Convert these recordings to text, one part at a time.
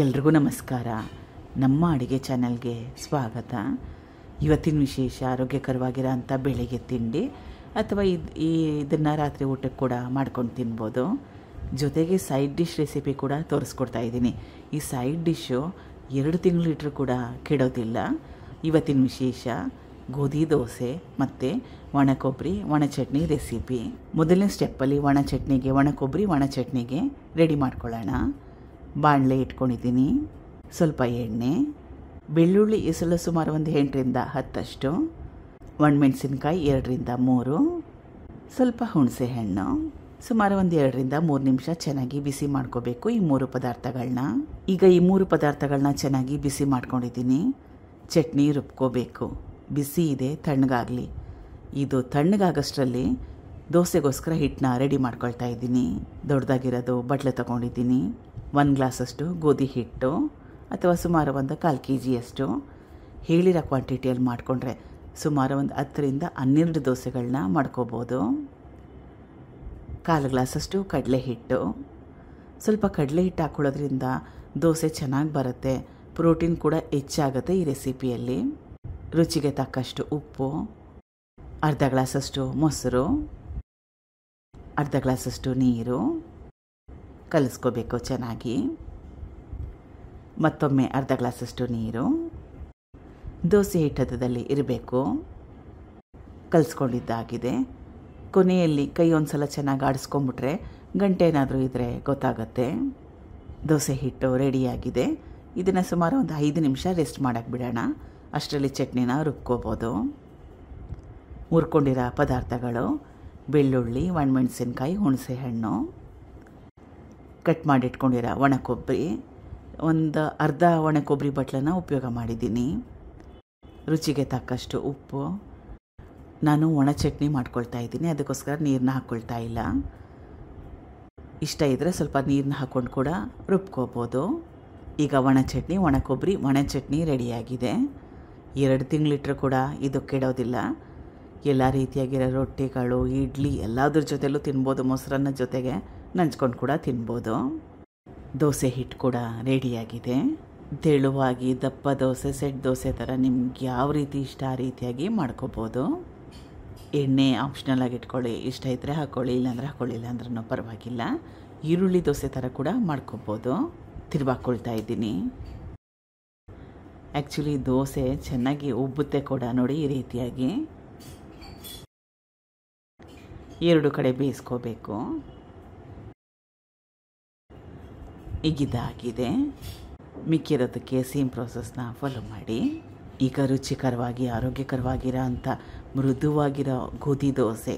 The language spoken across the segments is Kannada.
ಎಲ್ರಿಗೂ ನಮಸ್ಕಾರ. ನಮ್ಮ ಅಡುಗೆ ಚಾನಲ್ಗೆ ಸ್ವಾಗತ. ಇವತ್ತಿನ ವಿಶೇಷ ಆರೋಗ್ಯಕರವಾಗಿರೋ ಅಂಥ ಬೆಳಿಗ್ಗೆ ತಿಂಡಿ ಅಥವಾ ಇದನ್ನು ರಾತ್ರಿ ಊಟಕ್ಕೆ ಕೂಡ ಮಾಡ್ಕೊಂಡು ತಿನ್ಬೋದು. ಜೊತೆಗೆ ಸೈಡ್ ಡಿಶ್ ರೆಸಿಪಿ ಕೂಡ ತೋರಿಸ್ಕೊಡ್ತಾ ಇದ್ದೀನಿ. ಈ ಸೈಡ್ ಡಿಶ್ಶು 2 ತಿಂಗಳು ಇಟ್ಟರೂ ಕೂಡ ಕೆಡೋದಿಲ್ಲ. ಇವತ್ತಿನ ವಿಶೇಷ ಗೋಧಿ ದೋಸೆ ಮತ್ತು ಒಣ ಕೊಬ್ಬರಿ ಒಣ ಚಟ್ನಿ ರೆಸಿಪಿ. ಮೊದಲನೇ ಸ್ಟೆಪ್ಪಲ್ಲಿ ಒಣ ಚಟ್ನಿಗೆ ಒಣ ಕೊಬ್ಬರಿ ಒಣ ಚಟ್ನಿಗೆ ರೆಡಿ ಮಾಡ್ಕೊಳ್ಳೋಣ. ಬಾಣಲೆ ಇಟ್ಕೊಂಡಿದ್ದೀನಿ, ಸ್ವಲ್ಪ ಎಣ್ಣೆ, ಬೆಳ್ಳುಳ್ಳಿ ಎಸಳು ಸುಮಾರು ಒಂದು 8ರಿಂದ 10, ಒಣಮೆಣಸಿನ್ಕಾಯಿ 2ರಿಂದ 3, ಸ್ವಲ್ಪ ಹುಣಸೆ ಹಣ್ಣು, ಸುಮಾರು ಒಂದು 2ರಿಂದ 3 ನಿಮಿಷ ಚೆನ್ನಾಗಿ ಬಿಸಿ ಮಾಡ್ಕೋಬೇಕು ಈ 3 ಪದಾರ್ಥಗಳನ್ನ. ಈಗ ಈ 3 ಪದಾರ್ಥಗಳನ್ನ ಚೆನ್ನಾಗಿ ಬಿಸಿ ಮಾಡ್ಕೊಂಡಿದ್ದೀನಿ. ಚಟ್ನಿ ರುಬ್ಕೋಬೇಕು. ಬಿಸಿ ಇದೆ, ತಣ್ಣಗಾಗಲಿ. ಇದು ತಣ್ಣಗಾಗಷ್ಟರಲ್ಲಿ ದೋಸೆಗೋಸ್ಕರ ಹಿಟ್ಟನ್ನ ರೆಡಿ ಮಾಡ್ಕೊಳ್ತಾ ಇದ್ದೀನಿ. ದೊಡ್ಡದಾಗಿರೋದು ಬಟ್ಲು ತೊಗೊಂಡಿದ್ದೀನಿ. 1 ಗ್ಲಾಸಷ್ಟು ಗೋಧಿ ಹಿಟ್ಟು ಅಥವಾ ಸುಮಾರು ಒಂದು 1/4 kg ಹೇಳಿರೋ ಕ್ವಾಂಟಿಟಿಯಲ್ಲಿ ಮಾಡಿಕೊಂಡ್ರೆ ಸುಮಾರು ಒಂದು 10ರಿಂದ 12 ದೋಸೆಗಳನ್ನ ಮಾಡ್ಕೋಬೋದು. 1/4 ಗ್ಲಾಸಷ್ಟು ಕಡಲೆ ಹಿಟ್ಟು. ಸ್ವಲ್ಪ ಕಡಲೆ ಹಿಟ್ಟು ಹಾಕ್ಕೊಳ್ಳೋದ್ರಿಂದ ದೋಸೆ ಚೆನ್ನಾಗಿ ಬರುತ್ತೆ. ಪ್ರೋಟೀನ್ ಕೂಡ ಹೆಚ್ಚಾಗುತ್ತೆ ಈ ರೆಸಿಪಿಯಲ್ಲಿ. ರುಚಿಗೆ ತಕ್ಕಷ್ಟು ಉಪ್ಪು, ಅರ್ಧ ಗ್ಲಾಸಷ್ಟು ಮೊಸರು, ಅರ್ಧ ಗ್ಲಾಸಷ್ಟು ನೀರು ಕಲಿಸ್ಕೋಬೇಕು ಚೆನ್ನಾಗಿ. ಮತ್ತೊಮ್ಮೆ ಅರ್ಧ ಗ್ಲಾಸಷ್ಟು ನೀರು. ದೋಸೆ ಹಿಟ್ಟದಲ್ಲಿ ಇರಬೇಕು. ಕಲಿಸ್ಕೊಂಡಿದ್ದಾಗಿದೆ. ಕೊನೆಯಲ್ಲಿ ಕೈ ಒಂದು ಸಲ ಚೆನ್ನಾಗಿ ಆಡಿಸ್ಕೊಂಬಿಟ್ರೆ ಗಂಟೆ ಏನಾದರೂ ಇದ್ದರೆ ಗೊತ್ತಾಗುತ್ತೆ. ದೋಸೆ ಹಿಟ್ಟು ರೆಡಿಯಾಗಿದೆ. ಇದನ್ನು ಸುಮಾರು ಒಂದು 5 ನಿಮಿಷ ರೆಸ್ಟ್ ಮಾಡೋಕ್ಕೆ ಬಿಡೋಣ. ಅಷ್ಟರಲ್ಲಿ ಚಟ್ನಿನ ರುಬ್ಕೋಬೋದು. ಹುರ್ಕೊಂಡಿರೋ ಪದಾರ್ಥಗಳು: ಬೆಳ್ಳುಳ್ಳಿ, ಒಣಮೆಣಸಿನ್ಕಾಯಿ, ಹುಣಸೆ ಹಣ್ಣು, ಕಟ್ ಮಾಡಿಟ್ಕೊಂಡಿರೋ ಒಣ ಕೊಬ್ಬರಿ, ಒಂದು ಅರ್ಧ ಒಣ ಕೊಬ್ಬರಿ ಬಟ್ಲನ್ನು ಉಪಯೋಗ ಮಾಡಿದ್ದೀನಿ. ರುಚಿಗೆ ತಕ್ಕಷ್ಟು ಉಪ್ಪು. ನಾನು ಒಣ ಚಟ್ನಿ ಮಾಡ್ಕೊಳ್ತಾ ಇದ್ದೀನಿ, ಅದಕ್ಕೋಸ್ಕರ ನೀರನ್ನ ಹಾಕ್ಕೊಳ್ತಾ ಇಲ್ಲ. ಇಷ್ಟ ಇದ್ದರೆ ಸ್ವಲ್ಪ ನೀರನ್ನ ಹಾಕ್ಕೊಂಡು ಕೂಡ ರುಬ್ಕೋಬೋದು. ಈಗ ಒಣ ಚಟ್ನಿ ಒಣ ಕೊಬ್ಬರಿ ಒಣ ಚಟ್ನಿ ರೆಡಿಯಾಗಿದೆ. 2 ತಿಂಗಳಿಟ್ಟರೂ ಕೂಡ ಇದು ಕೆಡೋದಿಲ್ಲ. ಎಲ್ಲ ರೀತಿಯಾಗಿರೋ ರೊಟ್ಟಿಗಳು, ಇಡ್ಲಿ ಎಲ್ಲದ್ರ ಜೊತೆಲೂ ತಿನ್ಬೋದು. ಮೊಸರನ್ನ ಜೊತೆಗೆ ನಂಚ್ಕೊಂಡು ಕೂಡ ತಿನ್ಬೋದು. ದೋಸೆ ಹಿಟ್ಟು ಕೂಡ ರೆಡಿಯಾಗಿದೆ. ತೆಳುವಾಗಿ ದಪ್ಪ ದೋಸೆ, ಸೆಟ್ ದೋಸೆ ಥರ ನಿಮ್ಗೆ ಯಾವ ರೀತಿ ಇಷ್ಟ ಆ ರೀತಿಯಾಗಿ ಮಾಡ್ಕೋಬೋದು. ಎಣ್ಣೆ ಆಪ್ಷನಲ್ ಆಗಿ ಇಟ್ಕೊಳ್ಳಿ. ಇಷ್ಟ ಇದ್ದರೆ ಹಾಕ್ಕೊಳ್ಳಿ, ಇಲ್ಲಾಂದರೆ ಹಾಕ್ಕೊಳ್ಳಿಲ್ಲ ಅಂದ್ರೂ ಪರವಾಗಿಲ್ಲ. ಈರುಳ್ಳಿ ದೋಸೆ ಥರ ಕೂಡ ಮಾಡ್ಕೋಬೋದು. ತಿರುವಾಕೊಳ್ತಾ ಇದ್ದೀನಿ. ಆ್ಯಕ್ಚುಲಿ ದೋಸೆ ಚೆನ್ನಾಗಿ ಉಬ್ಬುತ್ತೆ ಕೂಡ ನೋಡಿ ಈ ರೀತಿಯಾಗಿ. 2 ಕಡೆ ಬೇಯಿಸ್ಕೋಬೇಕು. ಈಗಿದಾಗಿದೆ. ಮಿಕ್ಕಿರೋದಕ್ಕೆ ಸೇಮ್ ಪ್ರೋಸೆಸ್ನ ಫಾಲೋ ಮಾಡಿ. ಈಗ ರುಚಿಕರವಾಗಿ ಆರೋಗ್ಯಕರವಾಗಿರೋ ಅಂಥ ಮೃದುವಾಗಿರೋ ಗೋಧಿ ದೋಸೆ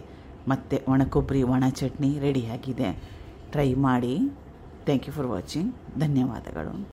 ಮತ್ತು ಒಣ ಕೊಬ್ಬರಿ ಒಣ ಚಟ್ನಿ ರೆಡಿಯಾಗಿದೆ. ಟ್ರೈ ಮಾಡಿ. Thank you for watching. ಧನ್ಯವಾದಗಳು.